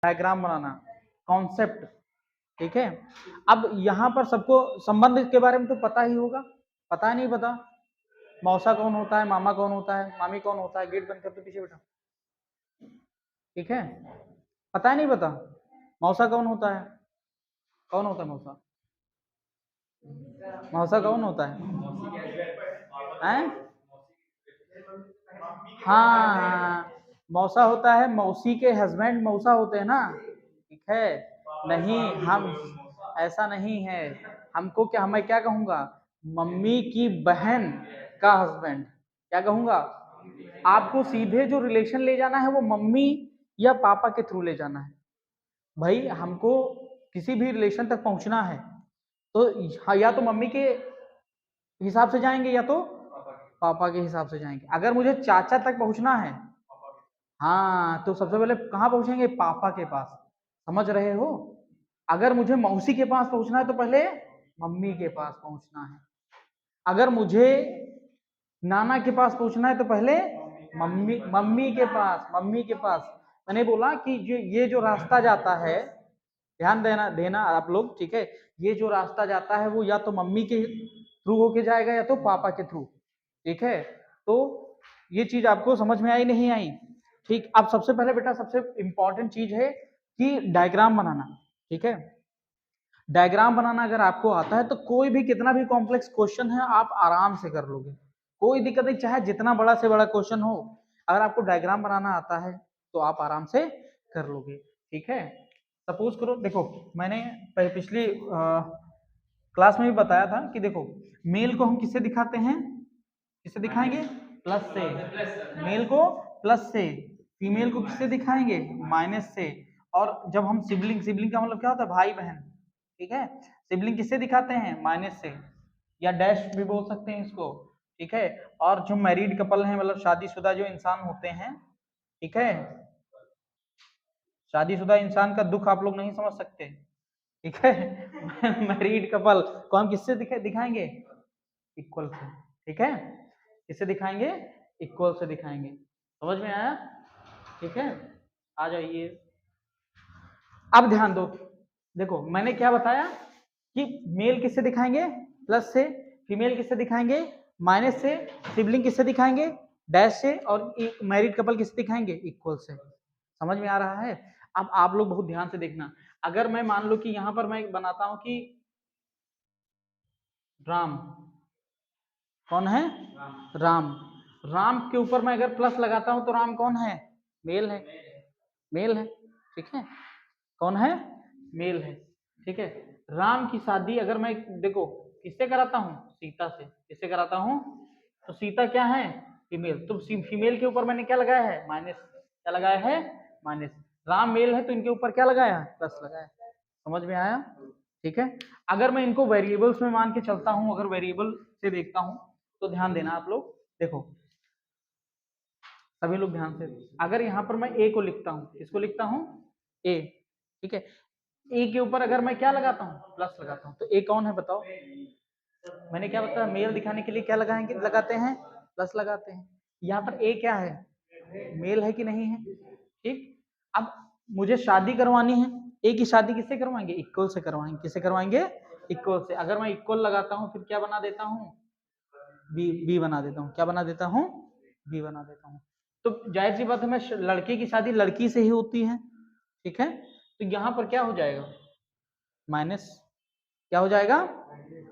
Diagram बनाना, concept, ठीक है। अब यहाँ पर सबको संबंध के बारे में तो पता ही होगा, पता है नहीं पता? मौसा कौन होता है, मामा कौन होता है, मामी कौन होता है, गेट बंद कर दो पीछे बेटा, ठीक है। पता है नहीं पता? मौसा कौन होता है, कौन होता है मौसा? मौसा कौन होता है? हैं? हाँ, मौसा होता है मौसी के हस्बैंड, मौसा होते हैं ना, ठीक है। नहीं, हम ऐसा नहीं है, हमको क्या, मैं क्या कहूंगा, मम्मी की बहन का हस्बैंड, क्या कहूंगा? आपको सीधे जो रिलेशन ले जाना है वो मम्मी या पापा के थ्रू ले जाना है। भाई हमको किसी भी रिलेशन तक पहुंचना है तो या तो मम्मी के हिसाब से जाएंगे या तो पापा के हिसाब से जाएंगे। अगर मुझे चाचा तक पहुंचना है, हाँ, तो सबसे पहले कहाँ पहुंचेंगे? पापा के पास, समझ रहे हो? अगर मुझे मौसी के पास पहुंचना है तो पहले मम्मी के पास पहुंचना है। अगर मुझे नाना के पास पहुंचना है तो पहले मम्मी के पास, मम्मी के पास। मैंने बोला कि ये जो रास्ता जाता है, ध्यान देना देना आप लोग, ठीक है। ये जो रास्ता जाता है वो या तो मम्मी के थ्रू होके जाएगा या तो पापा के थ्रू, ठीक है। तो ये चीज आपको समझ में आई नहीं आई? ठीक। अब सबसे पहले बेटा सबसे इंपॉर्टेंट चीज है कि डायग्राम बनाना, ठीक है। डायग्राम बनाना अगर आपको आता है तो कोई भी कितना भी कॉम्प्लेक्स क्वेश्चन है आप आराम से कर लोगे, कोई दिक्कत नहीं, चाहे जितना बड़ा से बड़ा क्वेश्चन हो, अगर आपको डायग्राम बनाना आता है तो आप आराम से कर लोगे, ठीक है। सपोज करो, देखो मैंने पिछली क्लास में भी बताया था कि देखो मेल को हम किससे दिखाते हैं, किससे दिखाएंगे? प्लस से। मेल को प्लस से, फीमेल को किससे दिखाएंगे? माइनस से। और जब हम सिबलिंग, सिबलिंग का मतलब क्या होता है? भाई बहन, ठीक है। सिबलिंग किससे दिखाते हैं? माइनस से, या डैश भी बोल सकते हैं इसको, ठीक है। और जो मैरिड कपल हैं, मतलब शादीशुदा जो इंसान होते हैं, ठीक है, शादीशुदा इंसान का दुख आप लोग नहीं समझ सकते, ठीक है। मैरिड कपल को हम किससे दिखाएंगे? इक्वल से, ठीक है। किससे दिखाएंगे? इक्वल से दिखाएंगे। समझ में आया? ठीक है, आ जाइए। अब ध्यान दो, देखो मैंने क्या बताया कि मेल किससे दिखाएंगे? प्लस से। फीमेल किससे दिखाएंगे? माइनस से। सिबलिंग किससे दिखाएंगे? डैश से। और मैरिड कपल किससे दिखाएंगे? इक्वल से। समझ में आ रहा है? अब आप लोग बहुत ध्यान से देखना, अगर मैं मान लो कि यहां पर मैं बनाता हूं कि राम, कौन है? राम। राम के ऊपर मैं अगर प्लस लगाता हूं तो राम कौन है? मेल है, मेल है, ठीक है। कौन है? मेल है, ठीक है। राम की शादी अगर मैं, देखो किससे कराता हूं? सीता से। किससे कराता हूं? तो सीता क्या है? फीमेल। तो फीमेल के ऊपर मैंने क्या लगाया है? माइनस। क्या लगाया है? माइनस। राम मेल है तो इनके ऊपर क्या लगाया है? प्लस लगाया। समझ में आया? ठीक है। अगर मैं इनको वेरिएबल्स में मान के चलता हूं, अगर वेरिएबल से देखता हूं तो ध्यान देना आप लोग, देखो सभी लोग ध्यान से, अगर यहां पर मैं ए को लिखता हूं, इसको लिखता हूं ए, ठीक है। ए के ऊपर अगर मैं क्या लगाता हूं? प्लस लगाता हूं, तो ए कौन है बताओ? मैंने क्या बताया? मेल दिखाने के लिए क्या लगाएंगे? लगाते हैं प्लस लगाते हैं। यहाँ पर ए क्या है? मेल है कि नहीं है? ठीक। अब मुझे शादी करवानी है, ए की शादी किससे करवाएंगे? इक्वल से करवाएंगे। किससे करवाएंगे? इक्वल से। अगर मैं इक्वल लगाता हूं फिर क्या बना देता हूं? बी बना देता हूं। क्या बना देता हूं? बी बना देता हूं। तो जाहिर सी बात है, मैं लड़के की शादी लड़की से ही होती है, ठीक है। तो यहां पर क्या हो जाएगा? माइनस। क्या हो जाएगा?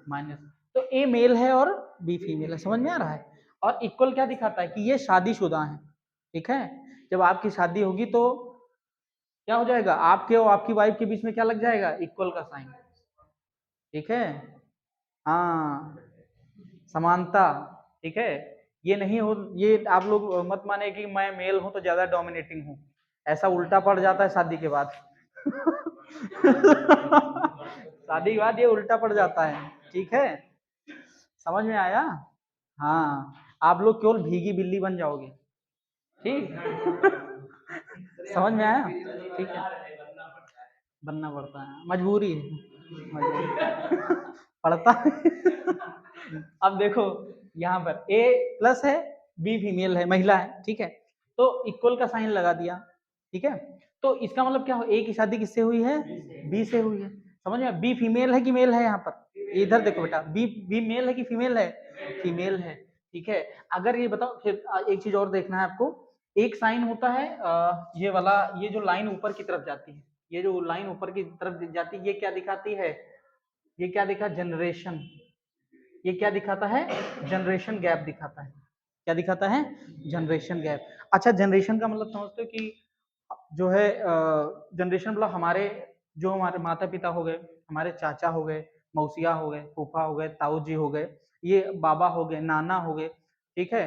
माइनस। तो ए मेल है और बी फीमेल है। समझ में आ रहा है? और इक्वल क्या दिखाता है? कि ये शादीशुदा है, ठीक है। जब आपकी शादी होगी तो क्या हो जाएगा? आपके और आपकी वाइफ के बीच में क्या लग जाएगा? इक्वल का साइन, ठीक है। हाँ, समानता, ठीक है। ये नहीं हो, ये आप लोग मत माने कि मैं मेल हूं तो ज्यादा डोमिनेटिंग हूं, ऐसा उल्टा पड़ जाता है शादी के बाद। शादी के बाद ये उल्टा पड़ जाता है, ठीक है। समझ में आया? हाँ, आप लोग केवल भीगी बिल्ली बन जाओगे, ठीक। समझ में आया? ठीक है, बनना पड़ता है, मजबूरी है, मजबूरी। पड़ता है। अब देखो यहाँ पर ए प्लस है, बी फीमेल है, महिला है, ठीक है। तो इक्वल का साइन लगा दिया, ठीक है। तो इसका मतलब क्या हो, ए की शादी किससे हुई है, बी से हुई है। समझ में, बी फीमेल है कि मेल है, यहाँ पर इधर देखो बेटा, बी मेल है कि फीमेल है, फीमेल है, ठीक है। अगर ये बताओ फिर एक चीज और देखना है आपको, एक साइन होता है ये वाला, ये जो लाइन ऊपर की तरफ जाती है, ये जो लाइन ऊपर की तरफ जाती है, ये क्या दिखाती है, ये क्या दिखा, जनरेशन, ये क्या दिखाता है, जनरेशन गैप दिखाता है, क्या दिखाता है, जनरेशन गैप। अच्छा, जनरेशन का मतलब समझते हो कि जो है जनरेशन मतलब हमारे जो हमारे माता पिता हो गए, हमारे चाचा हो गए, मौसिया हो गए, फूफा हो गए, ताऊ जी हो गए, ये बाबा हो गए, नाना हो गए, ठीक है,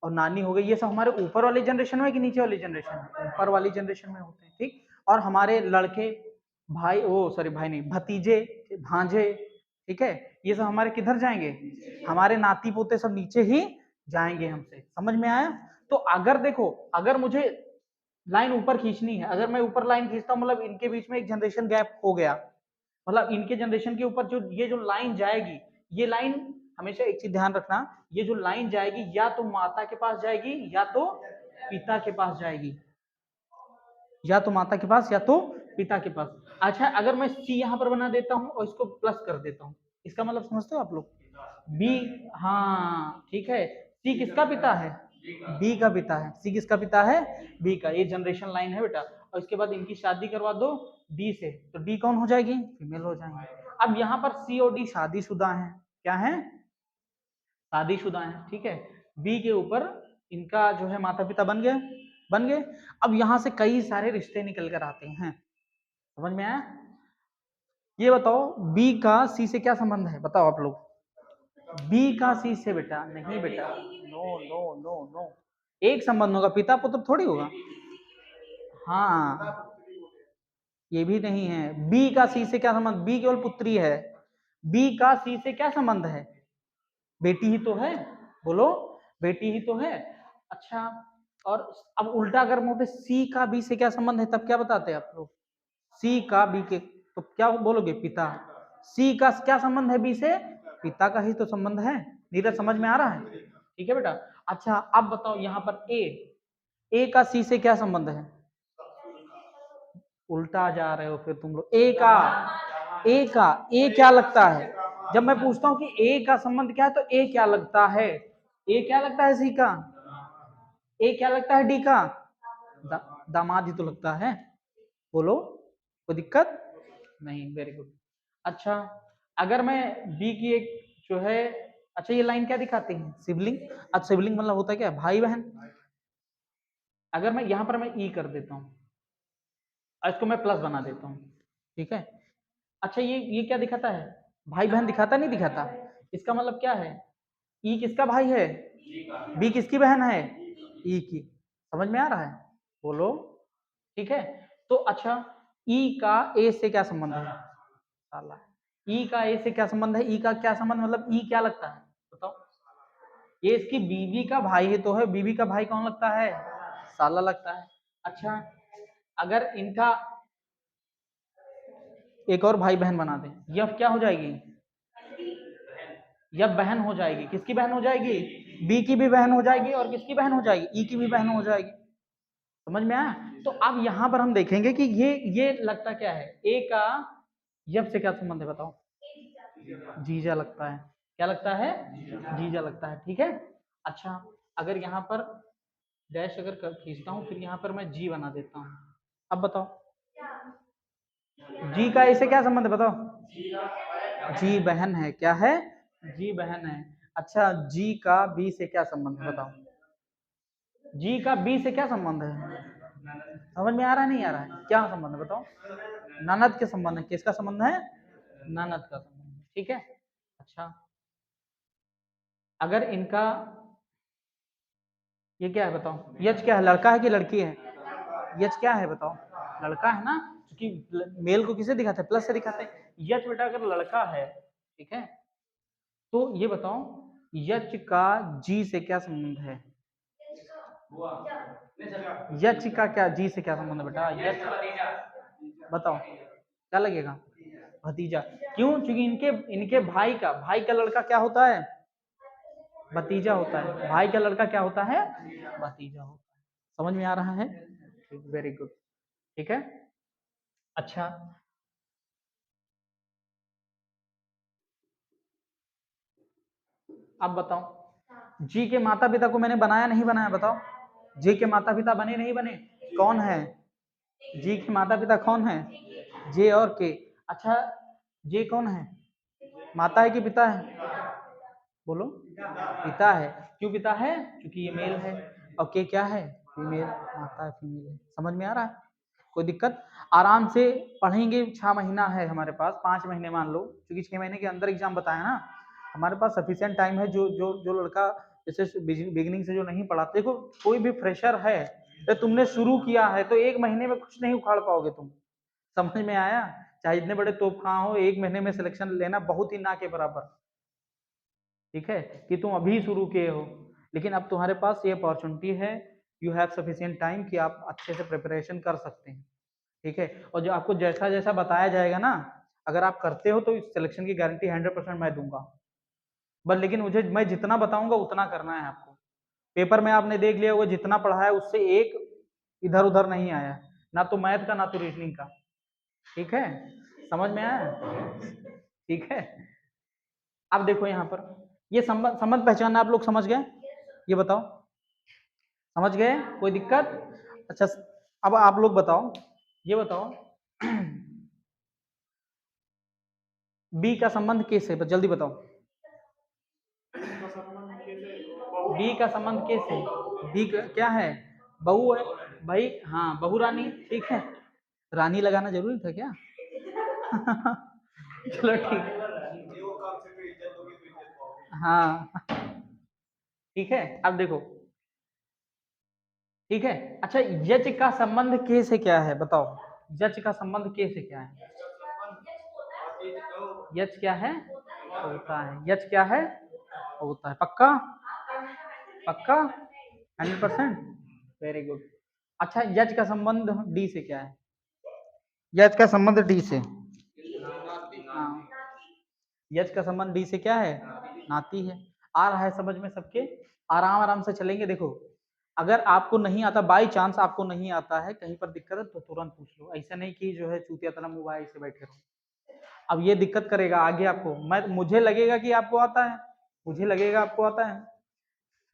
और नानी हो गई, ये सब हमारे ऊपर वाली जनरेशन में कि नीचे वाली जनरेशन में, ऊपर वाली जनरेशन में होते हैं, ठीक। और हमारे लड़के भाई, ओ सॉरी भाई नहीं, भतीजे, भांजे, ठीक है, ये सब हमारे किधर जाएंगे, हमारे नाती पोते सब नीचे ही जाएंगे हमसे। समझ में आया। तो अगर देखो, अगर मुझे लाइन ऊपर खींचनी है, अगर मैं ऊपर लाइन खींचता हूँ, मतलब इनके बीच में एक जनरेशन गैप हो गया, मतलब इनके जनरेशन के ऊपर जो ये जो लाइन जाएगी, ये लाइन हमेशा एक चीज ध्यान रखना, ये जो लाइन जाएगी या तो माता के पास जाएगी या तो पिता के पास जाएगी, या तो माता के पास या तो पिता के पास। अच्छा, अगर मैं सी यहाँ पर बना देता हूँ और इसको प्लस कर देता हूँ, इसका मतलब समझते हो आप लोग, बी, हाँ ठीक है, सी किसका पिता है, बी का पिता है, सी किसका पिता है, बी का, ये जनरेशन लाइन है बेटा। और इसके बाद इनकी शादी करवा दो डी से, तो डी कौन हो जाएगी, फीमेल हो जाएंगे। अब यहाँ पर सी और डी शादीशुदा हैं, क्या है, शादीशुदा हैं, ठीक है। बी के ऊपर इनका जो है माता पिता बन गए, बन गए। अब यहाँ से कई सारे रिश्ते निकल कर आते हैं, समझ में आया। ये बताओ बी का सी से क्या संबंध है, बताओ आप लोग, बी का सी से, बेटा नहीं बेटा, नो नो नो नो, एक संबंध होगा, पिता पुत्र थोड़ी होगा, हाँ ये भी नहीं है। बी का सी से क्या संबंध, बी केवल पुत्री है, बी का सी से क्या संबंध है, बेटी ही तो है, बोलो बेटी ही तो है। अच्छा, और अब उल्टा अगर मोटे सी का बी से क्या संबंध है, तब क्या बताते हैं आप लोग, सी का बी के, तो क्या बोलोगे, पिता। सी का क्या संबंध है बी से, पिता का ही तो संबंध है। नीरज समझ में आ रहा है, ठीक है बेटा। अच्छा अब बताओ यहाँ पर ए का सी से क्या संबंध है, उल्टा जा रहे हो फिर तुम लोग, ए क्या लगता है, जब मैं पूछता हूँ कि ए का संबंध क्या है तो ए क्या लगता है, ए क्या लगता है सी का, ए क्या लगता है डी का, दामाद ही तो लगता है, बोलो कोई दिक्कत नहीं, वेरी गुड। अच्छा, अगर मैं बी की एक जो है, अच्छा ये लाइन क्या दिखाती है, सिबलिंग। अच्छा सिबलिंग मतलब होता है क्या, भाई बहन। अगर मैं यहाँ पर मैं ई कर देता हूँ, इसको मैं प्लस बना देता हूँ, ठीक है। अच्छा ये क्या दिखाता है, भाई बहन दिखाता नहीं दिखाता, इसका मतलब क्या है, ई किसका भाई है, बी किसकी बहन है, ई की। समझ में आ रहा है, बोलो, ठीक है। तो अच्छा ई का ए से क्या संबंध है, साला, ई का ए से क्या संबंध है, ई का क्या संबंध, मतलब ई क्या लगता है बताओ, ये इसकी बीवी का भाई ही तो है, बीवी का भाई कौन लगता है, साला लगता है। अच्छा अगर इनका एक और भाई बहन बना दें, यह क्या हो जाएगी, यह बहन हो जाएगी, किसकी बहन हो जाएगी, बी की भी बहन हो जाएगी, और किसकी बहन हो जाएगी, ई की भी बहन हो जाएगी। समझ में आया। तो अब यहां पर हम देखेंगे कि ये लगता क्या है, ए का यब से क्या संबंध है बताओ, जीजा लगता है, क्या लगता है, जीजा लगता है, ठीक है। अच्छा अगर यहाँ पर डैश अगर खींचता हूँ, फिर यहाँ पर मैं जी बना देता हूँ, अब बताओ जी का ऐसे क्या संबंध है बताओ, जी बहन है, क्या है, जी बहन है। अच्छा जी का बी से क्या संबंध है बताओ, जी का बी से क्या संबंध है, समझ में आ रहा है नहीं आ रहा है, क्या संबंध है बताओ, ननद के संबंध है, किसका संबंध है, ननद का संबंध है, ठीक है। अच्छा अगर इनका ये क्या है बताओ, यच क्या है, लड़का है कि लड़की है, यच क्या है बताओ, लड़का है ना, क्योंकि मेल को किसे दिखाते हैं, प्लस से दिखाते हैं। यच बेटा अगर लड़का है, ठीक है, तो ये बताओ यच का जी से क्या संबंध है, यच का क्या जी से क्या संबंध है बेटा, यच बताओ क्या लगेगा, भतीजा। क्यों, क्योंकि इनके इनके भाई का लड़का क्या होता है, भतीजा होता है, भाई का लड़का क्या होता है, भतीजा होता है। समझ में आ रहा है, वेरी गुड। ठीक है। अच्छा, अब बताओ, जी के माता पिता को मैंने बनाया नहीं बनाया, बताओ। जी के माता पिता बने नहीं बने? कौन है जी के माता पिता? कौन है? जे और के। अच्छा, जे कौन है? माता है कि पिता है? बोलो। पिता है। क्यों पिता है? क्योंकि ये मेल है। और के क्या है? फीमेल। माता है, फीमेल है। समझ में आ रहा है? कोई दिक्कत? आराम से पढ़ेंगे। 6 महीना है हमारे पास, 5 महीने मान लो, क्योंकि 6 महीने के अंदर एग्जाम बताया ना। हमारे पास सफिशिएंट टाइम है। जो जो जो लड़का जैसे बिगिनिंग से जो नहीं पढ़ा, देखो कोई भी फ्रेशर है तो तुमने शुरू किया है तो 1 महीने में कुछ नहीं उखाड़ पाओगे तुम। समझ में आया? चाहे इतने बड़े तोपखां हो, 1 महीने में सिलेक्शन लेना बहुत ही ना के बराबर। ठीक है, कि तुम अभी शुरू किए हो, लेकिन अब तुम्हारे पास ये अपॉर्चुनिटी है। यू हैव सफिशिएंट टाइम कि आप अच्छे से प्रिपरेशन कर सकते हैं। ठीक है, और जो आपको जैसा जैसा बताया जाएगा ना, अगर आप करते हो तो इस सिलेक्शन की गारंटी 100% मैं दूंगा। बस लेकिन मुझे, मैं जितना बताऊंगा उतना करना है आपको। पेपर में आपने देख लिया, वो जितना पढ़ा है उससे एक इधर उधर नहीं आया, ना तो मैथ का ना तो रीजनिंग का। ठीक है, समझ में आया? ठीक है। अब देखो यहाँ पर ये संबंध संबंध पहचानना आप लोग समझ गए? ये बताओ, समझ गए? कोई दिक्कत? अच्छा, अब आप लोग बताओ, ये बताओ बी का संबंध किस है? जल्दी बताओ। बी का संबंध किस है? बी क्या है? बहू है भाई। हाँ, बहू रानी। ठीक है, रानी लगाना जरूरी था क्या? चलो ठीक। हाँ, ठीक है। अब देखो, ठीक है। अच्छा, यच का संबंध के से क्या है? बताओ, यच का संबंध के से क्या है? यच क्या है? होता है। यच क्या है? होता है। पक्का? पक्का? 100%? Very good. अच्छा, यच का संबंध डी से क्या है? यच का संबंध डी से, हाँ, यच का संबंध डी से क्या है? नाती है। आ रहा है समझ में सबके? आराम आराम से चलेंगे। देखो, अगर आपको नहीं आता, बाई चांस आपको नहीं आता है, कहीं पर दिक्कत है तो तुरंत पूछ लो। ऐसा नहीं कि जो है चूतिया तरह मोबाइल से बैठे रहो। अब ये दिक्कत करेगा आगे आपको। मुझे लगेगा कि आपको आता है, मुझे लगेगा आपको आता है,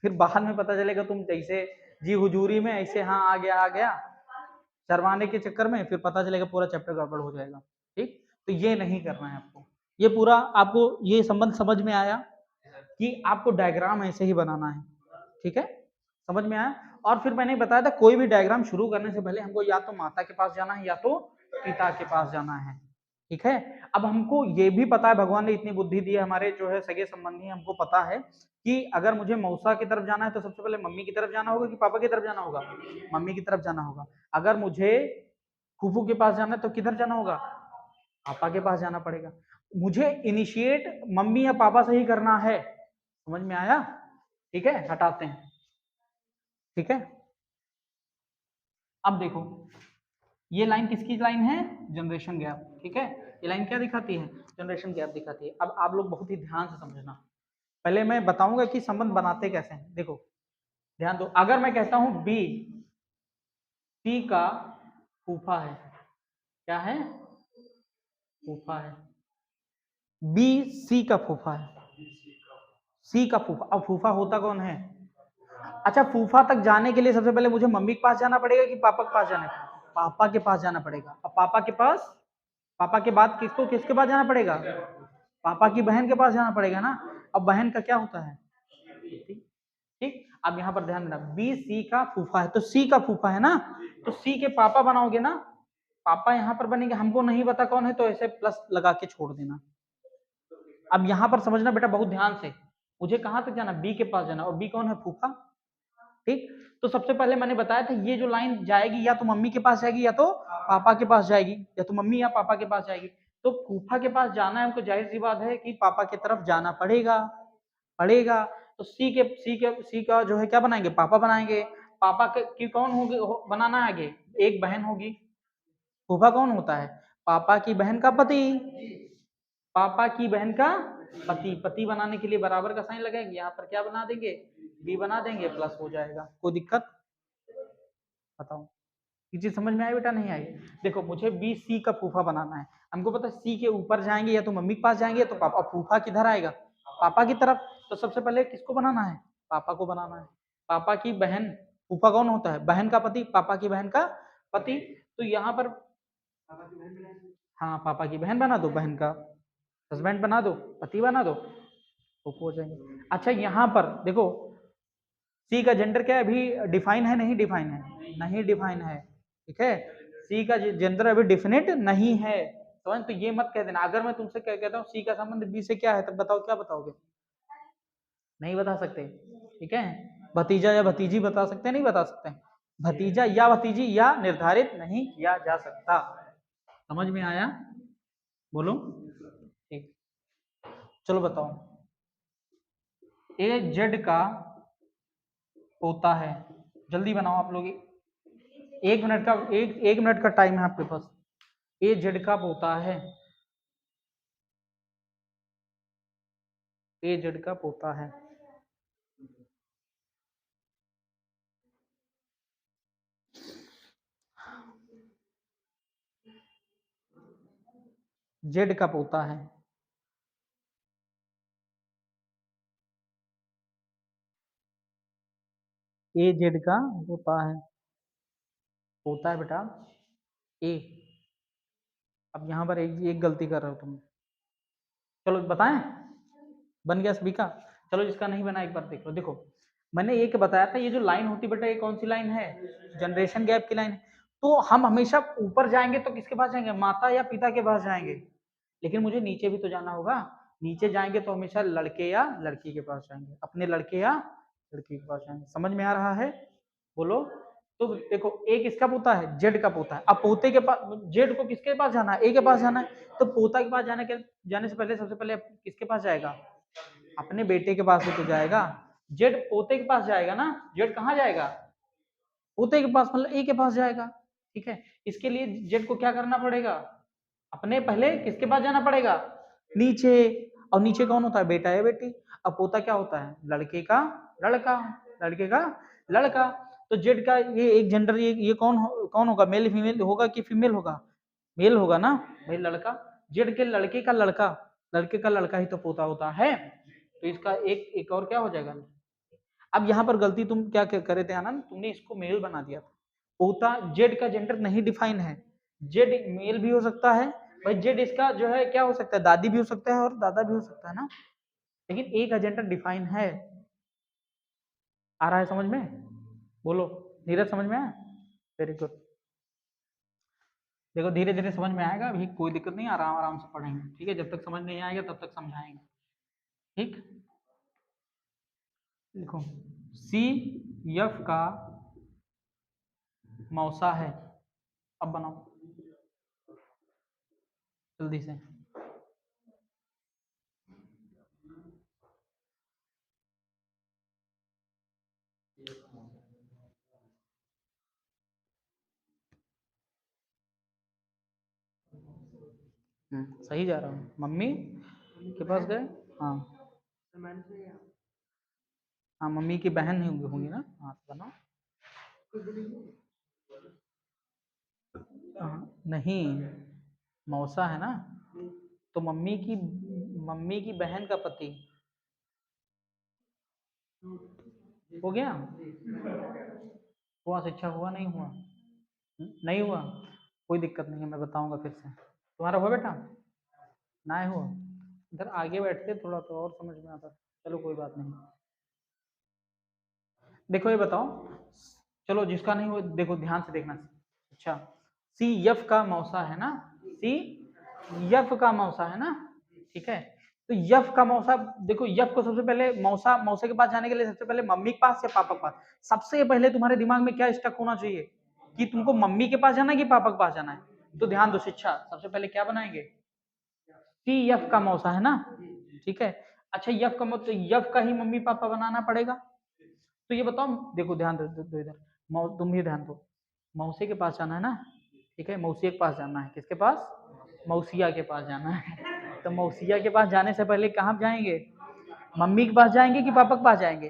फिर बाद में पता चलेगा तुम जैसे जी हुजूरी में ऐसे हाँ आ गया शर्माने के चक्कर में, फिर पता चलेगा पूरा चैप्टर गड़बड़ हो जाएगा। ठीक, तो ये नहीं करना है आपको। ये पूरा आपको ये संबंध समझ में आया कि आपको डायग्राम ऐसे ही बनाना है। ठीक है, समझ में आया? और फिर मैंने बताया था, कोई भी डायग्राम शुरू करने से पहले हमको या तो माता के पास जाना है या तो पिता के पास जाना है। ठीक है, अब हमको ये भी पता है, भगवान ने इतनी बुद्धि दी है, हमारे जो है सगे संबंधी, हमको पता है कि अगर मुझे मौसा की तरफ जाना है तो सबसे पहले मम्मी की तरफ जाना होगा कि पापा की तरफ जाना होगा? मम्मी की तरफ जाना होगा। अगर मुझे फूफू के पास जाना है तो किधर जाना होगा? पापा के पास जाना पड़ेगा। मुझे इनिशिएट मम्मी या पापा से ही करना है। समझ में आया? ठीक है, हटाते हैं। ठीक है, अब देखो, ये लाइन किसकी लाइन है? Generation gap. ठीक है, ये लाइन क्या दिखाती है? जनरेशन गैप दिखाती है। अब आप लोग बहुत ही ध्यान से समझना। पहले मैं बताऊंगा कि संबंध बनाते कैसे हैं। देखो, ध्यान दो। अगर मैं कहता हूं बी सी का फूफा है, क्या है? फूफा है। बी सी का फूफा है, सी का फूफा। अब फूफा होता कौन है? अच्छा, फूफा तक जाने के लिए सबसे पहले मुझे मम्मी के पास जाना पड़ेगा कि पापा के पास जाना है? पापा के पास जाना पड़ेगा। अब पापा के पास, पापा के बाद किसको, किसके पास जाना पड़ेगा? पापा की बहन के पास जाना पड़ेगा ना। अब बहन का क्या होता है? ठीक। ठीक, अब यहाँ पर ध्यान देना, बी सी का फूफा है तो सी का फूफा है ना, तो सी के पापा बनाओगे ना। पापा यहाँ पर बनेंगे, हमको नहीं पता कौन है तो ऐसे प्लस लगा के छोड़ देना। अब यहाँ पर समझना बेटा बहुत ध्यान से, मुझे कहाँ तक जाना? बी के पास जाना, और बी कौन है? फूफा। ठीक, तो सबसे पहले मैंने बताया था ये जो लाइन जाएगी या तो मम्मी के पास जाएगी या तो पापा के पास जाएगी, या तो मम्मी या पापा के पास जाएगी। तो फूफा के पास जाना है हमको, जाहिर सी बात है कि पापा की तरफ जाना पड़ेगा, पड़ेगा। तो सी का जो है क्या बनाएंगे? पापा बनाएंगे। पापा के की कौन होगी, बनाना है आगे? एक बहन होगी। फूफा कौन होता है? पापा की बहन का पति। पापा की बहन का पति। पति बनाने के लिए बराबर का साइन लगाएंगे, यहाँ पर क्या बना देंगे? बी बना देंगे, प्लस हो जाएगा। कोई दिक्कत? बताओ। ये चीज समझ में आई बेटा नहीं आई? देखो मुझे बी सी का फूफा बनाना है, हमको पता है सी के ऊपर जाएंगे या तो मम्मी के पास जाएंगे या तो पापा, फूफा किधर आएगा? पापा की तरफ। तो सबसे पहले किसको बनाना है? पापा को बनाना है। पापा की बहन, फूफा कौन होता है? बहन का पति, पापा की बहन का पति। तो यहाँ पर हाँ पापा की बहन बना दो, बहन का हस्बैंड बना दो, पति बना दो, फूफू हो जाएंगे। अच्छा यहाँ पर देखो सी का जेंडर क्या है अभी डिफाइन है? नहीं डिफाइन है, नहीं डिफाइन है, ठीक है। सी का जेंडर अभी डिफिनिट नहीं है, तो ये मत कह देना। अगर मैं तुमसे क्या कहता हूँ सी का संबंध बी से क्या है, तब बताओ क्या बताओगे? नहीं बता सकते, ठीक है। भतीजा या भतीजी बता सकते हैं? नहीं बता सकते। भतीजा या भतीजी या निर्धारित नहीं किया जा सकता। समझ में आया? बोलो ठीक। चलो बताओ, ए जेड का होता है, जल्दी बनाओ आप लोग, 1 मिनट का एक मिनट का टाइम है आपके पास। ए जेड का पोता है, ए जेड का पोता है। जेड का पोता है, ए जेड का पोता है, पोता है बेटा ए। अब यहाँ पर एक गलती कर रहे हो तुम। चलो बताएं, बन गया सभी का? चलो जिसका नहीं बना एक बार देख लो। देखो मैंने एक बताया था, ये जो लाइन होती बेटा ये कौन सी लाइन है? जनरेशन गैप की लाइन। तो हम हमेशा ऊपर जाएंगे तो किसके पास जाएंगे? माता या पिता के पास जाएंगे। लेकिन मुझे नीचे भी तो जाना होगा, नीचे जाएंगे तो हमेशा लड़के या लड़की के पास जाएंगे, अपने लड़के या लड़की के पास जाएंगे। समझ में आ रहा है? बोलो। तो देखो ए किसका पोता है? जेड का पोता है। अब पोते के पास, जेड को किसके पास जाना है? ए के पास जाना है। तो पोता के पास जाने से पहले सबसे पहले किसके पास जाएगा? अपने बेटे के पास ही तो जाएगा। जेड पोते के पास जाएगा ना, जेड कहाँ जाएगा? पोते के पास, मतलब ए के पास जाएगा, ठीक है। इसके लिए जेड को क्या करना पड़ेगा? अपने पहले किसके पास जाना पड़ेगा? नीचे। और नीचे कौन होता है? बेटा या बेटी। अब पोता क्या होता है? लड़के का लड़का, लड़के का लड़का। तो जेड का ये एक जेंडर, ये कौन होगा? मेल फीमेल होगा कि फीमेल होगा? मेल होगा ना, भाई लड़का। जेड के लड़के का लड़का, लड़के का लड़का ही तो पोता होता है। तो इसका एक और क्या हो जाएगा? अब यहाँ पर गलती तुम क्या करे थे आनंद, तुमने इसको मेल बना दिया था। पोता, जेड का जेंडर नहीं डिफाइन है, जेड मेल भी हो सकता है भाई, जेड इसका जो है क्या हो सकता है? दादी भी हो सकता है और दादा भी हो सकता है ना, लेकिन ए का जेंडर डिफाइन है। आ रहा है समझ में? बोलो नीरज, समझ में आया? Very good. देखो धीरे धीरे समझ में आएगा, अभी कोई दिक्कत नहीं, आराम आराम से पढ़ेंगे, ठीक है। जब तक समझ नहीं आएगा तब तक समझाएंगे, ठीक। देखो सी एफ का मौसा है, अब बनाओ जल्दी से। सही जा रहा हूँ, मम्मी के पास गए। हाँ हाँ, मम्मी की बहन ही होंगी ना, हाँ तो बनाओ। नहीं, मौसा है ना, तो मम्मी की बहन का पति हो गया। हुआ शिक्षा, हुआ नहीं हुआ? नहीं हुआ, कोई दिक्कत नहीं है, मैं बताऊंगा फिर से। तुम्हारा हुआ बेटा? ना हुआ, इधर आगे बैठते थोड़ा तो और समझ में आता। चलो कोई बात नहीं। देखो ये बताओ, चलो जिसका नहीं हो देखो ध्यान से देखना। अच्छा सी एफ का मौसा है ना, सी एफ का मौसा है ना, ठीक है। तो यफ का मौसा, देखो यफ को सबसे पहले मौसा, मौसे के पास जाने के लिए सबसे पहले मम्मी के पास या पापा के पास? सबसे पहले तुम्हारे दिमाग में क्या स्टक होना चाहिए कि तुमको मम्मी के पास जाना है कि पापा के पास जाना है? तो ध्यान दो शिक्षा, सबसे पहले क्या बनाएंगे? सी एफ का मौसा है ना, ठीक है। अच्छा यफ का मौसा, यफ का ही मम्मी पापा बनाना पड़ेगा। तो ये बताओ, देखो ध्यान दो इधर, तुम भी ध्यान दो। मौसी के पास जाना है ना, ठीक है, मौसी के पास जाना है। किसके पास? मौसिया के पास जाना है। तो मौसिया के पास जाने से पहले कहाँ जाएंगे? मम्मी के पास जाएंगे कि पापा के पास जाएंगे?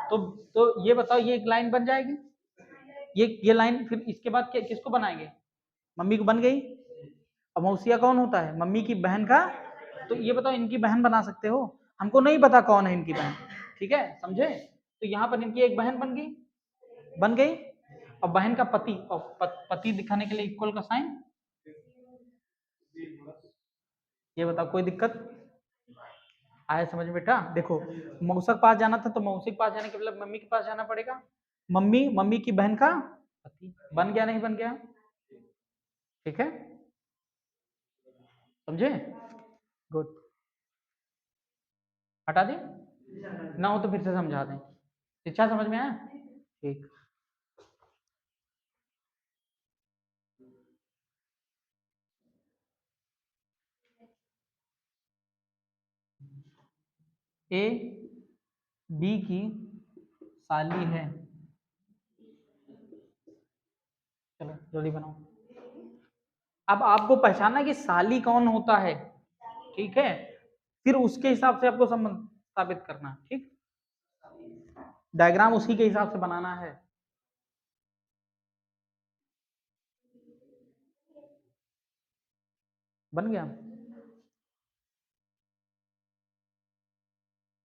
तो ये बताओ, ये एक लाइन बन जाएगी, ये लाइन फिर इसके बाद किसको बनाएंगे? मम्मी को बन गई। अब मौसिया कौन होता है? मम्मी की बहन का। तो ये बताओ इनकी बहन बना सकते हो? हमको नहीं पता कौन है इनकी बहन, ठीक है, समझे? तो यहाँ पर इनकी एक बहन बन गई, बन गई। और बहन का पति, और पति दिखाने के लिए इक्वल का साइन। ये बताओ कोई दिक्कत आया समझ में बेटा? देखो मौसा के पास जाना था तो मौसी के पास जाने के मतलब मम्मी के पास जाना पड़ेगा। मम्मी की बहन का पति बन गया, नहीं बन गया? ठीक है, समझे? गुड। हटा दें ना हो तो फिर से समझा दें। शिक्षा समझ में आया? ठीक। ए बी की साली है। चलो जल्दी बनाओ। अब आपको पहचानना कि साली कौन होता है, ठीक है? फिर उसके हिसाब से आपको संबंध स्थापित करना, ठीक? डायग्राम उसी के हिसाब से बनाना है। बन गया?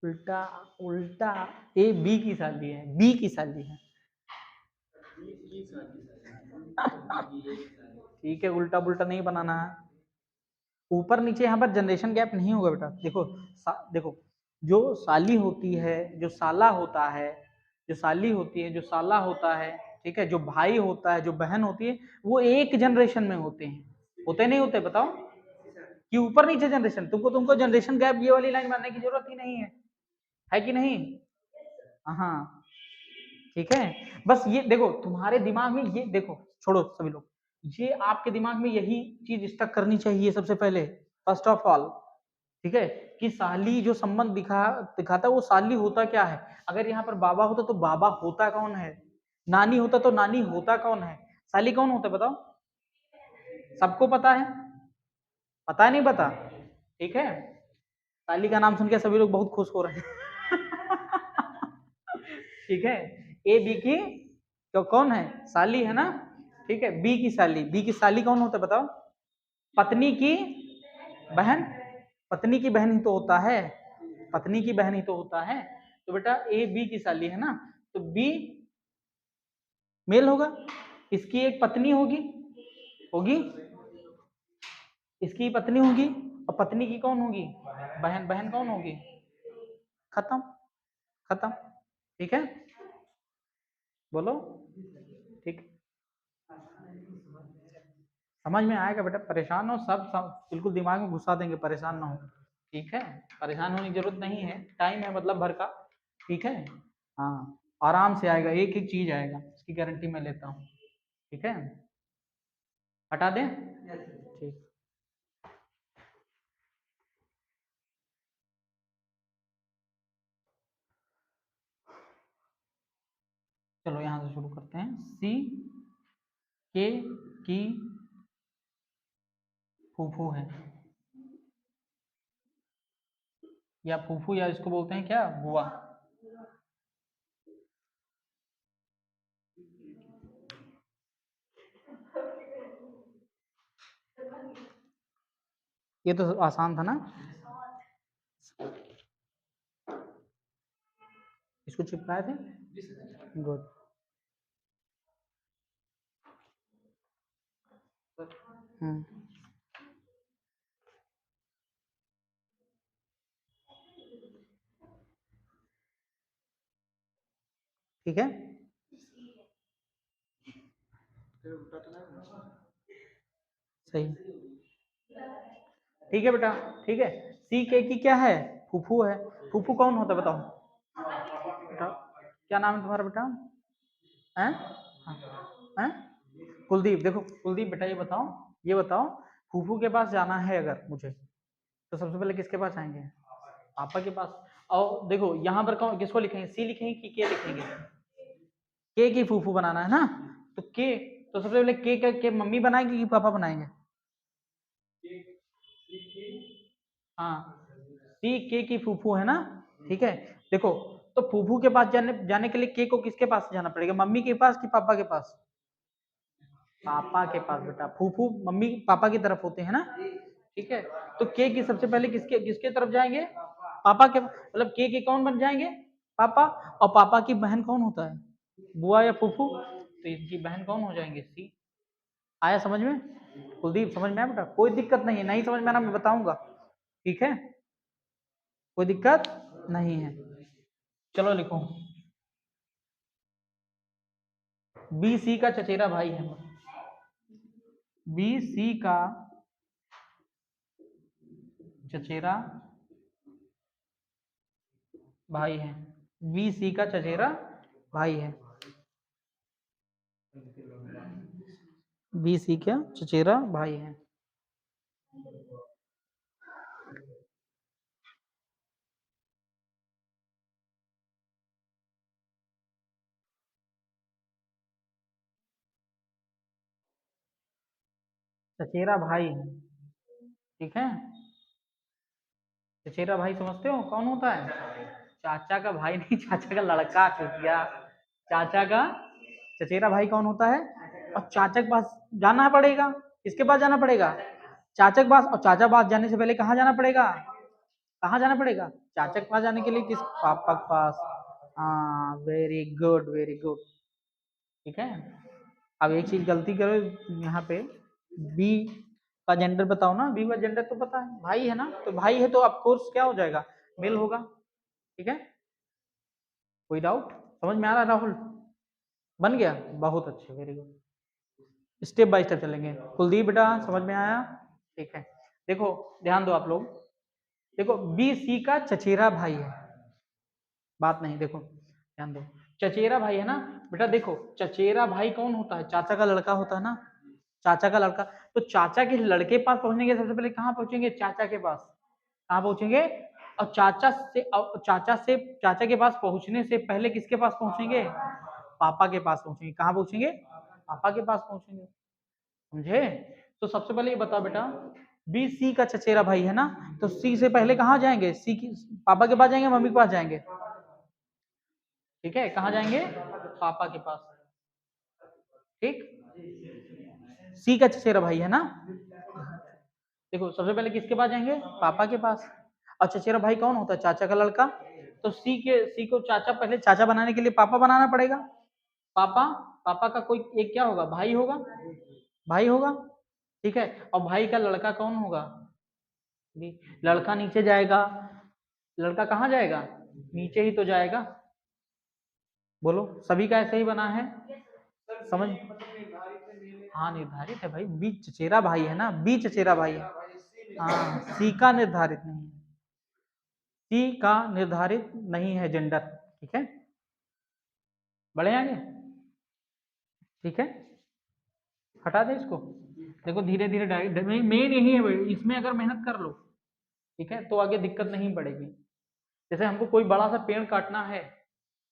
उल्टा उल्टा, ए बी की साली है, बी की साली है। ठीक है, उल्टा पुल्टा नहीं बनाना है। ऊपर नीचे यहाँ पर जनरेशन गैप नहीं होगा बेटा। देखो देखो, जो साली होती है, जो साला होता है, जो साली होती है, जो साला होता है, ठीक है, जो भाई होता है, जो बहन होती है, वो एक जनरेशन में होते हैं। होते नहीं होते बताओ? कि ऊपर नीचे जनरेशन? तुमको जनरेशन गैप ये वाली लाइन मानने की जरूरत ही नहीं है कि नहीं? हाँ, ठीक है। बस ये देखो तुम्हारे दिमाग में, ये देखो, छोड़ो सभी लोग, ये आपके दिमाग में यही चीज स्टक करनी चाहिए सबसे पहले, फर्स्ट ऑफ ऑल, ठीक है? कि साली जो संबंध दिखाता है वो साली होता क्या है। अगर यहाँ पर बाबा होता तो बाबा होता कौन है, नानी होता तो नानी होता कौन है, साली कौन होता है बताओ? सबको पता है? पता है नहीं पता? ठीक है, साली का नाम सुन के सभी लोग बहुत खुश हो रहे हैं। ठीक है, ए बी की तो कौन है? साली है ना? ठीक है, बी की साली, बी की साली कौन होता है बताओ? पत्नी की बहन। पत्नी की बहन ही तो होता है, पत्नी की बहन ही तो होता है। तो बेटा ए बी की साली है ना, तो बी मेल होगा, इसकी एक पत्नी होगी, होगी, इसकी पत्नी होगी, और पत्नी की कौन होगी? बहन। बहन कौन होगी? खत्म, खत्म। ठीक है, बोलो। ठीक, समझ में आएगा बेटा? परेशान हो सब बिल्कुल दिमाग में घुसा देंगे, परेशान ना हो, ठीक है? परेशान होने की जरूरत नहीं है, टाइम है मतलब भर का, ठीक है? हाँ, आराम से आएगा, एक एक चीज आएगा, इसकी गारंटी मैं लेता हूँ, ठीक है? हटा दें? ठीक, चलो यहाँ से शुरू करते हैं। सी के की फूफू है, या फूफू, या इसको बोलते हैं क्या, बुआ। ये तो आसान था ना? इसको चिपकाए थे? गुड। हम्म, ठीक है, सही, ठीक है बेटा, ठीक है। सी के की क्या है? फूफू है। फूफू कौन होता है बताओ? बेटा क्या नाम है तुम्हारा बेटा? हैं? हैं? कुलदीप। देखो कुलदीप बेटा, ये बताओ, फूफू के पास जाना है अगर मुझे, तो सबसे पहले किसके पास आएंगे? पापा के पास। और देखो यहाँ पर कौन, किसको लिखेंगे? सी लिखेंगे कि के लिखेंगे? के की फूफू बनाना है ना, तो के, तो सबसे पहले के मम्मी बनाएंगे कि पापा बनाएंगे? हाँ, सी के की फूफू है ना, ठीक है। देखो, तो फूफू के पास जाने जाने के लिए के को किसके पास जाना पड़ेगा, मम्मी के पास कि पापा के पास? पापा के पास बेटा, फूफू मम्मी पापा की तरफ होते हैं ना, ठीक है। तो के की सबसे पहले किसके किसके तरफ जाएंगे, पापा के, मतलब के कौन बन जाएंगे, पापा। और पापा की बहन कौन होता है, बुआ या फूफू, तो इनकी बहन कौन हो जाएंगे, सी। आया समझ में कुलदीप, समझ में आया बेटा, कोई दिक्कत नहीं है, नहीं समझ में आना मैं बताऊंगा, ठीक है, कोई दिक्कत नहीं है। चलो लिखो, बी सी का चचेरा भाई है, बी सी का चचेरा भाई है, बी सी का चचेरा भाई है, बी सी का चचेरा भाई है। चचेरा भाई है, ठीक है। चचेरा भाई समझते हो कौन होता है, चाचा का भाई नहीं, चाचा का लड़का, चूतिया, चाचा का चचेरा भाई कौन होता है, और चाचा के पास जाना पड़ेगा, किसके पास जाना पड़ेगा, चाचा के पास, और चाचा के पास जाने से पहले कहाँ जाना पड़ेगा, कहाँ जाना पड़ेगा, चाचा के पास जाने के लिए किस, पापा के पास। हाँ वेरी गुड वेरी गुड, ठीक है। अब एक चीज गलती करो यहाँ पे, बी का जेंडर बताओ ना, बी का जेंडर तो पता है, भाई है ना, तो भाई है तो ऑफकोर्स क्या हो जाएगा, मेल होगा, ठीक है। कोई डाउट, समझ में आ रहा है राहुल, बन गया, बहुत अच्छे, very good. Step by step चलेंगे, कुलदीप बेटा समझ में आया, ठीक है। देखो ध्यान दो आप लोग, देखो बी सी का चचेरा भाई है, बात नहीं, देखो ध्यान दो, चचेरा भाई है ना बेटा, देखो चचेरा भाई कौन होता है, चाचा का लड़का होता है ना, चाचा का लड़का, तो चाचा के लड़के पास पहुंचने के सबसे पहले कहाँ पहुंचेंगे, चाचा के पास, कहाँ पहुंचेंगे, और चाचा के पास पहुंचने से पहले किसके पास पहुंचेंगे, पापा के पास पहुंचेंगे, कहाँ पहुंचेंगे, पापा के पास पहुंचेंगे, समझे। तो सबसे पहले ये बताओ बेटा, बी सी का चचेरा भाई है ना, तो सी से पहले कहाँ जाएंगे, सी की पापा के पास जाएंगे, मम्मी के पास जाएंगे, ठीक है, कहाँ जाएंगे, पापा के पास, ठीक। सी का चचेरा भाई है ना, देखो सबसे पहले किसके पास जाएंगे, पापा के पास, और चचेरा भाई कौन होता है, चाचा का लड़का, तो सी को चाचा, पहले चाचा बनाने के लिए पापा बनाना पड़ेगा, पापा, पापा का कोई एक क्या होगा, भाई होगा, भाई होगा, ठीक है। और भाई का लड़का कौन होगा, लड़का नीचे जाएगा, लड़का कहाँ जाएगा, नीचे ही तो जाएगा, बोलो सभी का ऐसे ही बना है, समझ, हाँ निर्धारित है भाई, बी चचेरा भाई है ना, बी चचेरा भाई है, हाँ सी का निर्धारित नहीं है, सी का निर्धारित नहीं है जेंडर, ठीक है, बढ़े आगे, ठीक है, हटा दे इसको, देखो धीरे धीरे मेन यही है भाई, इसमें अगर मेहनत कर लो, ठीक है, तो आगे दिक्कत नहीं पड़ेगी। जैसे हमको कोई बड़ा सा पेड़ काटना है,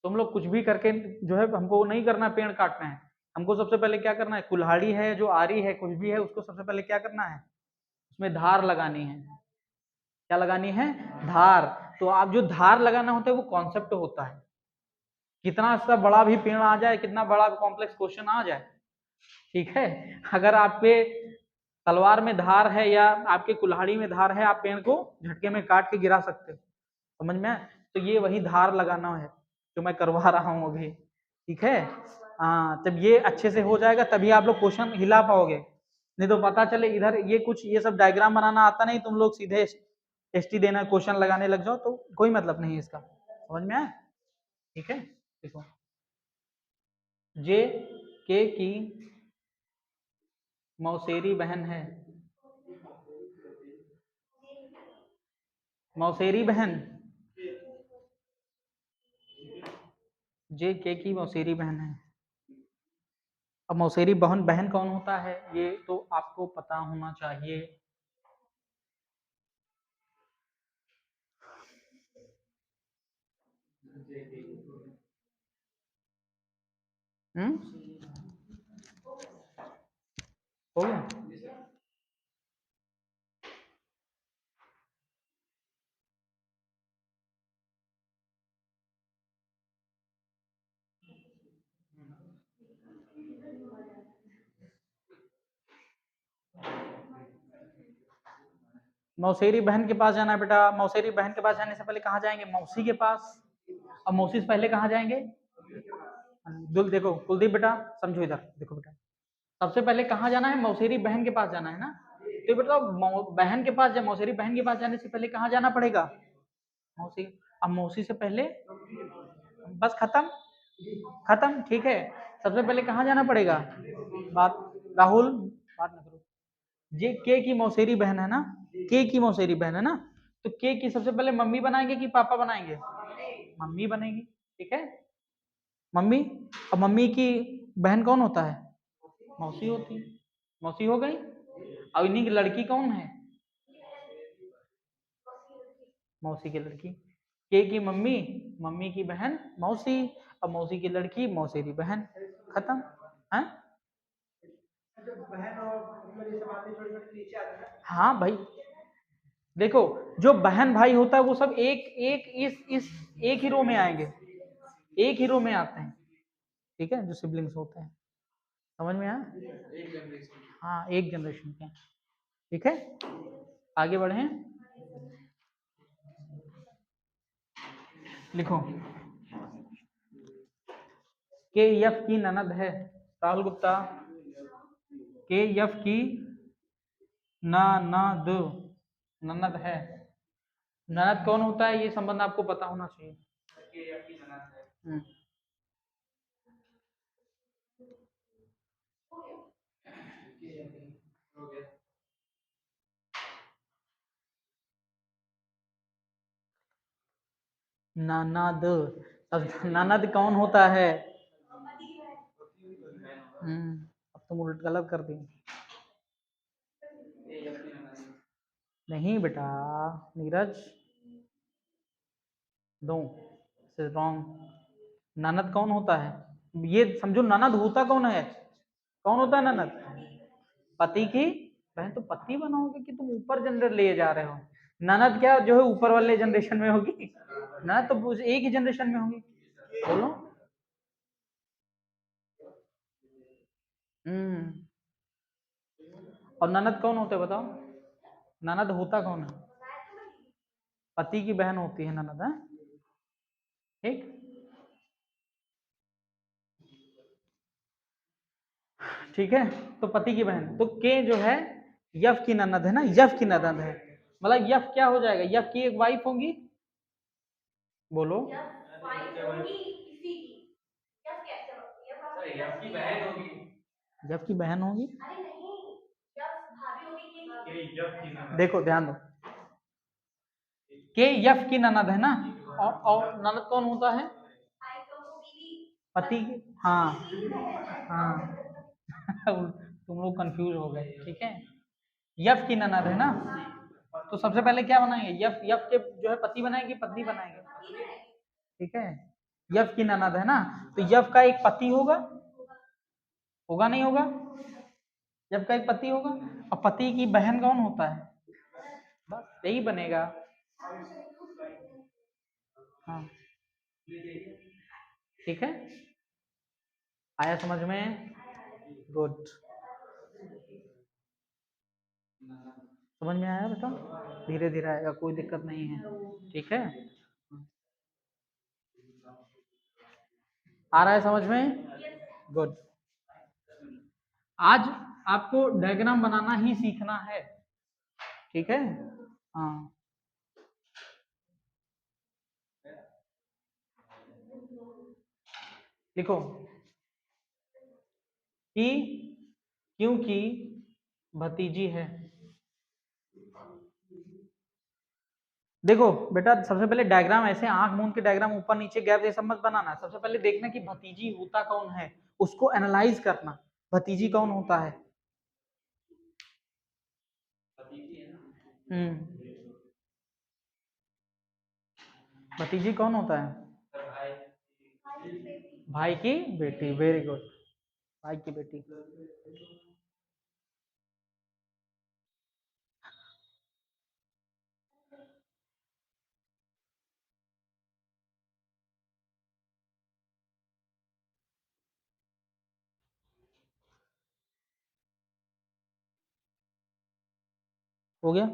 तो हम लोग कुछ भी करके जो है, हमको नहीं करना पेड़ काटना है, हमको सबसे पहले क्या करना है, कुल्हाड़ी है जो आरी है कुछ भी है, उसको सबसे पहले क्या करना है, उसमें धार लगानी है, क्या लगानी है, धार। तो आप जो धार लगाना होता है वो कॉन्सेप्ट होता है, कितना सा बड़ा भी पेड़ आ जाए, कितना बड़ा कॉम्प्लेक्स क्वेश्चन आ जाए, ठीक है, अगर आप पे तलवार में धार है या आपके कुल्हाड़ी में धार है, आप पेड़ को झटके में काट के गिरा सकते हो, समझ में। तो ये वही धार लगाना है जो मैं करवा रहा हूँ अभी, ठीक है। हाँ जब ये अच्छे से हो जाएगा तभी आप लोग क्वेश्चन हिला पाओगे, नहीं तो पता चले इधर ये कुछ ये सब डायग्राम बनाना आता नहीं, तुम लोग सीधे टेस्टी देना क्वेश्चन लगाने लग जाओ, तो कोई मतलब नहीं है इसका, समझ में आया, ठीक है। देखो जे के की मौसेरी बहन है, मौसेरी बहन, जे के की मौसेरी बहन है। अब मौसेरी बहन बहन कौन होता है ये तो आपको पता होना चाहिए, हो गया। मौसेरी बहन के पास जाना है बेटा। मौसेरी बहन के पास जाने से पहले कहाँ जाएंगे? मौसी के पास। और मौसी से पहले कहाँ जाएंगे? दुल देखो कुलदीप बेटा, समझो इधर देखो बेटा, सबसे पहले कहाँ जाना है? मौसेरी बहन के पास जाना है ना। तो बेटा बहन के पास, मौसेरी बहन के पास जाने से पहले कहाँ जाना पड़ेगा? मौसी। अब मौसी से पहले बस खत्म, खत्म, ठीक है। सबसे पहले कहाँ जाना पड़ेगा? बात राहुल, बात ना करो। ये के की मौसेरी बहन है ना, के की मौसेरी बहन है ना, तो के की सबसे पहले मम्मी बनाएंगे कि पापा बनाएंगे? मम्मी बनेगी, ठीक है, मम्मी। अब मम्मी की बहन कौन होता है? मौसी होती है। मौसी हो गई। अब इन्हीं की लड़की कौन है? मौसी की लड़की। के की मम्मी, मम्मी की बहन मौसी, अब मौसी की लड़की मौसेरी बहन, खत्म है। हाँ भाई, देखो जो बहन भाई होता है वो सब एक एक इस एक ही रो में आएंगे, एक ही रो में आते हैं, ठीक है, जो सिबलिंग्स होते हैं। समझ में आया? हाँ, एक जनरेशन के, ठीक है। आगे बढ़े, लिखो के यफ की ननद है। राहुल गुप्ता, के यफ की ननद, ननद है। ननद कौन होता है ये संबंध आपको पता होना चाहिए। हम्म, ननद, अब ननद कौन होता है? अब तुम उल्ट गलत कर दी। नहीं बेटा, नीरज, दो रॉन्ग। ननद कौन होता है? ये समझो, ननद होता कौन है? कौन होता है ननद? पति की बहन। तो पति बनाओगे कि तुम ऊपर जनरेशन ले जा रहे हो? ननद क्या जो है ऊपर वाले जनरेशन में होगी? ननद तो एक ही जनरेशन में होगी। बोलो। हम्म। और ननद कौन होते बताओ? ननद होता कौन है? पति की बहन होती है ननद, है ठीक। ठीक है, तो पति की बहन, तो के जो है यफ की ननद है ना, यफ की ननद है। मतलब यफ क्या हो जाएगा? यफ की एक वाइफ होगी। बोलो। यफ की बहन होगी। देखो ध्यान दो, के यफ की ननद है ना, और ननद कौन होता है? पति की, हाँ हाँ तुम लोग कंफ्यूज हो गए, ठीक है। यफ की ननद है ना, तो सबसे पहले क्या बनाएंगे? यफ, यफ के जो है पति बनाएंगे, पत्नी बनाएंगे, ठीक है। यफ की ननद है ना, तो यफ का एक पति होगा, होगा नहीं होगा? यफ का एक पति होगा, और पति की बहन कौन होता है? बस यही बनेगा। हाँ, ठीक है, आया समझ में? गुड, समझ में आया बेटा? धीरे धीरे आएगा, कोई दिक्कत नहीं है, ठीक है। आ रहा है समझ में? गुड। आज आपको डायग्राम बनाना ही सीखना है, ठीक है। हाँ, लिखो कि क्योंकि भतीजी है। देखो बेटा, सबसे पहले डायग्राम ऐसे आंख मूंद के डायग्राम ऊपर नीचे गैप ये सब मत बनाना। सबसे पहले देखना कि भतीजी होता कौन है, उसको एनालाइज करना। भतीजी कौन होता है? हम्म, भतीजी कौन होता है? भाई की बेटी, वेरी गुड, भाई की बेटी। हो गया?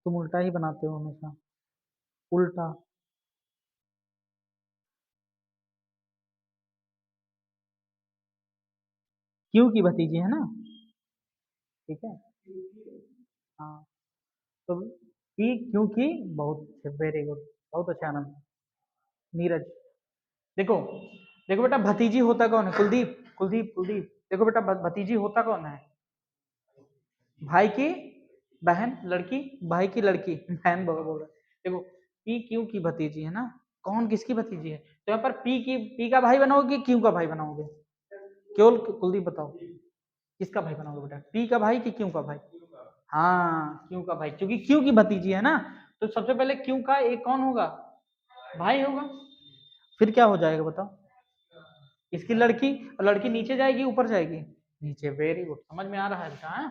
तुम उल्टा ही बनाते हो हमेशा, उल्टा। क्यों की भतीजी है ना, ठीक है। हाँ, तो पी क्यों की, बहुत वेरी गुड, बहुत अच्छा आनंद। नीरज, देखो देखो बेटा, भतीजी होता कौन है? कुलदीप, कुलदीप, कुलदीप, देखो बेटा, भतीजी होता कौन है? भाई की बहन, लड़की, भाई की लड़की, बहन बोल रहा है। देखो पी क्यू की भतीजी है ना, कौन किसकी भतीजी है? तो यहाँ पर पी का भाई बनाओगे कि क्यू का भाई बनाओगे? केवल कुलदीप बताओ, किसका भाई बनाओगे बेटा, पी का भाई कि क्यू का भाई? हाँ, क्यू का भाई, क्योंकि क्यू की भतीजी है ना, तो सबसे पहले क्यू का एक कौन होगा? भाई होगा। फिर क्या हो जाएगा बताओ? इसकी लड़की, लड़की नीचे जाएगी ऊपर जाएगी? नीचे, वेरी गुड, समझ में आ रहा है बेटा, है?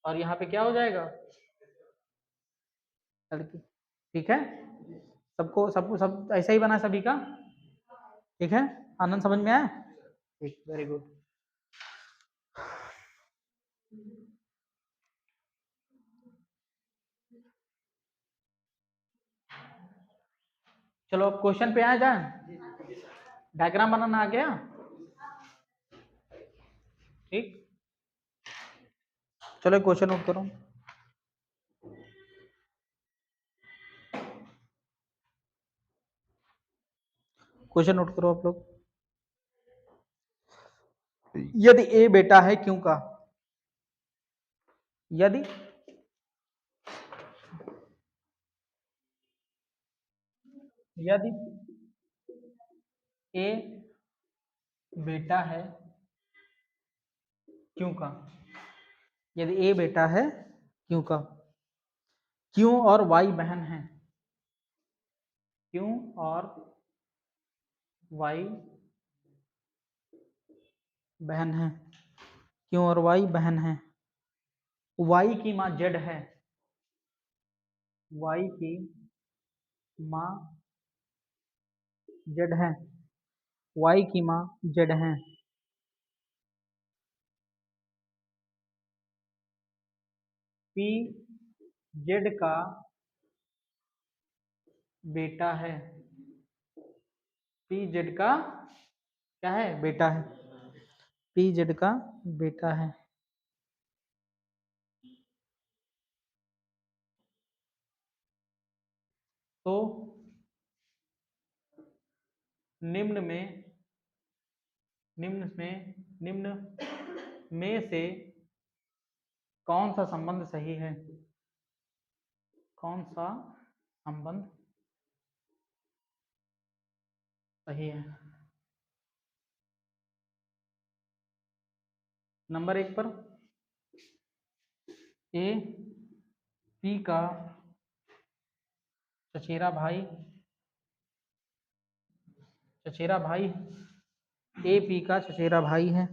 और यहाँ पे क्या हो जाएगा? लड़की, ठीक है। सबको सब सब ऐसा ही बना सभी का, ठीक है। आनंद समझ में आया? ठीक, वेरी गुड। चलो अब क्वेश्चन पे आ जाए, डायग्राम बनाना आ गया, ठीक। चलो क्वेश्चन नोट करो, क्वेश्चन नोट करो आप लोग। यदि ए बेटा है क्यों का, यदि यदि ए बेटा है क्यों का, यदि ए बेटा है क्यों का, क्यों और वाई बहन है, क्यों और वाई बहन है, क्यों और वाई बहन है, वाई की माँ जेड है, वाई की माँ जेड है, वाई की माँ जेड है, पी जेड का बेटा है, पी जेड का क्या है? बेटा है, पी जेड का बेटा है। तो निम्न में निम्न में से कौन सा संबंध सही है, कौन सा संबंध सही है? नंबर एक पर, ए पी का चचेरा भाई, चचेरा भाई, ए पी का चचेरा भाई है,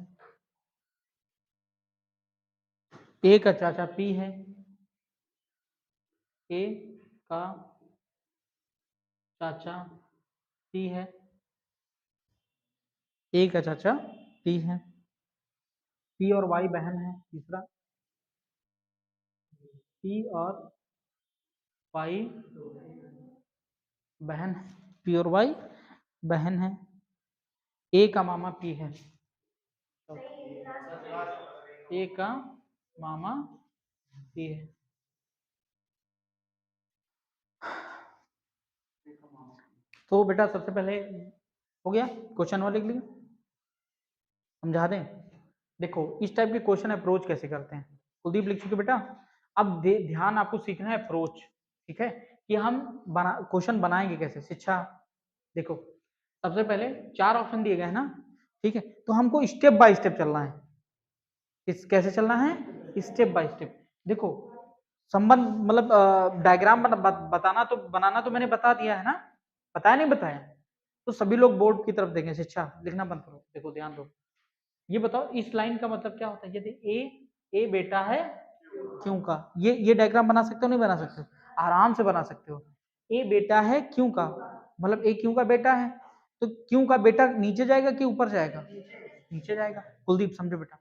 ए का चाचा पी है, ए का चाचा पी है, ए का चाचा पी है, पी और वाई बहन है। तीसरा, पी और वाई बहन है, पी और वाई बहन है, ए का मामा पी है, ए का मामा पी है। तो बेटा सबसे पहले हो गया क्वेश्चन वाले के लिए, समझा दें। देखो इस टाइप के क्वेश्चन अप्रोच कैसे करते हैं, कुलदीप लिख चुके बेटा। अब ध्यान आपको सीखना है अप्रोच, ठीक है, कि हम क्वेश्चन बनाएंगे कैसे, शिक्षा। देखो सबसे पहले 4 ऑप्शन दिए गए हैं ना, ठीक है, तो हमको स्टेप बाय स्टेप चलना है। कैसे चलना है? Step by step. देखो संबंध मतलब डायग्राम बताना तो बनाना तो मैंने बता दिया है ना, बताया नहीं बताया? तो सभी लोग बोर्ड की तरफ देखें, शिक्षा लिखना बंद करो। देखो ध्यान दो, ये बताओ इस लाइन का मतलब क्या होता है? यदि ए बेटा है क्यों का, ये डायग्राम बना सकते हो नहीं बना सकते हो? आराम से बना सकते हो। ए बेटा है क्यों का, मतलब ए क्यों का बेटा है, तो क्यों का बेटा नीचे जाएगा कि ऊपर जाएगा? नीचे जाएगा। कुलदीप समझो बेटा,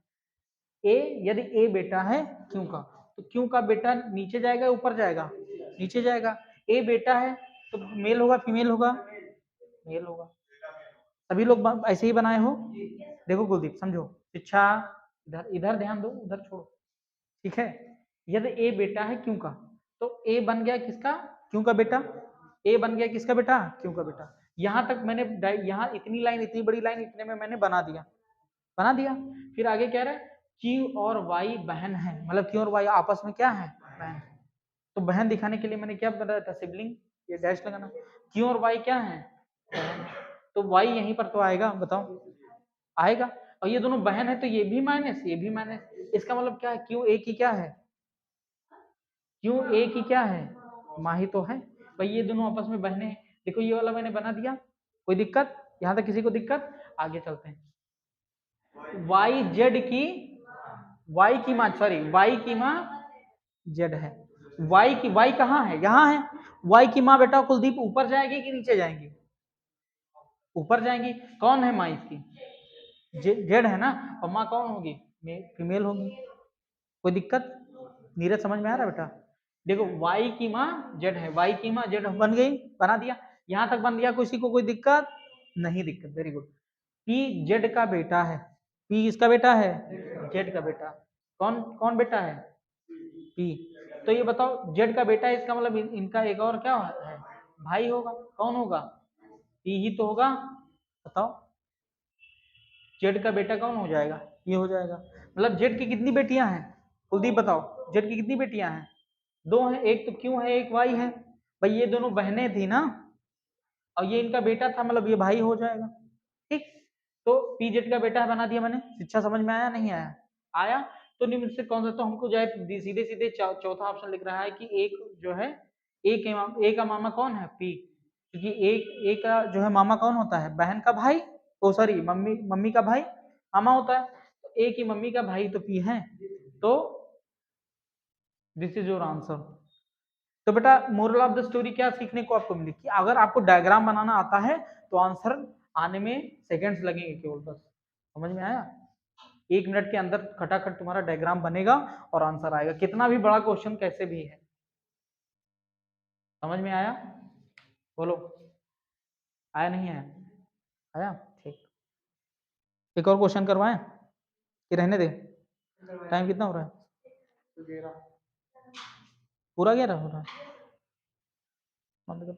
ए यदि ए बेटा है क्यों का, तो क्यों का बेटा नीचे जाएगा ऊपर जाएगा? नीचे जाएगा। ए बेटा है तो मेल होगा फीमेल होगा? मेल होगा। सभी लोग ऐसे ही बनाए हो? देखो कुलदीप समझो, शिक्षा इधर इधर ध्यान दो, उधर छोड़ो, ठीक है। यदि ए बेटा है क्यों का, तो ए बन गया किसका? क्यों का बेटा। ए बन गया किसका बेटा? क्यों का बेटा। यहां तक मैंने यहाँ इतनी लाइन, इतनी बड़ी लाइन इतने में मैंने बना दिया, बना दिया। फिर आगे क्या रहा, क्यू और वाई बहन है, मतलब क्यू और वाई आपस में क्या है? बहन। तो बहन दिखाने के लिए मैंने क्या बताया था? सिबलिंग, ये डैश लगाना। क्यू और वाई क्या है? बहन। तो वाई यहीं पर तो आएगा, बताओ आएगा। और ये दोनों बहन है तो ये भी माइनस, ये भी माइनस। इसका मतलब क्या है? क्यू ए की क्या है? क्यू ए की क्या है? माँ ही तो है भाई, ये दोनों आपस में बहने हैं। देखो ये वाला मैंने बना दिया, कोई दिक्कत? यहां तक किसी को दिक्कत? आगे चलते हैं। वाई जेड की, वाई की माँ, सॉरी वाई की माँ जेड है। वाई की, वाई कहाँ है? यहाँ है। वाई की माँ बेटा कुलदीप ऊपर जाएगी कि नीचे जाएंगी? ऊपर जाएंगी। कौन है माँ इसकी? जेड है ना। और माँ कौन होगी? फीमेल होगी। कोई दिक्कत? नीरज समझ में आ रहा है बेटा? देखो वाई की माँ जेड है, वाई की माँ जेड बन गई, बना दिया। यहां तक बन दिया, किसी को कोई दिक्कत? नहीं दिक्कत, वेरी गुड। पी जेड का बेटा है। पी किसका बेटा है? जेड का बेटा। कौन कौन बेटा है? पी। तो ये बताओ जेड का बेटा है, इसका मतलब इनका एक और क्या है? भाई होगा। कौन होगा? पी ही तो होगा। बताओ जेड का बेटा कौन हो जाएगा? ये हो जाएगा। मतलब जेड की कितनी बेटियां हैं कुलदीप बताओ? जेड की कितनी बेटियां हैं? दो हैं, एक तो क्यों है, एक वाई है। भाई ये दोनों बहनें थी ना, और ये इनका बेटा था, मतलब ये भाई हो जाएगा। ठीक, तो पी जेड का बेटा बना दिया मैंने। शिक्षा समझ में आया नहीं आया? आया। तो निम्न से कौन सा, तो हमको जो है सीधे सीधे चौथा ऑप्शन लिख रहा है कि एक जो है, ए का मामा कौन है? पी। क्योंकि ए का जो है मामा कौन होता है? बहन का भाई, ओ सॉरी मम्मी, मम्मी का भाई मामा होता है। तो ए की मम्मी का भाई तो पी है। तो दिस इज योर आंसर। तो बेटा मोरल ऑफ द स्टोरी क्या सीखने को आपको मिली? कि अगर आपको डायग्राम बनाना आता है तो आंसर आने में सेकंड्स लगेंगे केवल, बस। समझ में आया? 1 मिनट के अंदर खटाखट तुम्हारा डायग्राम बनेगा और आंसर आएगा, कितना भी बड़ा क्वेश्चन कैसे भी है। समझ में आया? बोलो, आया नहीं आया? आया, ठीक। एक और क्वेश्चन करवाएं कि रहने दे? टाइम कितना हो रहा है? पूरा 11 हो रहा है? बंद कर।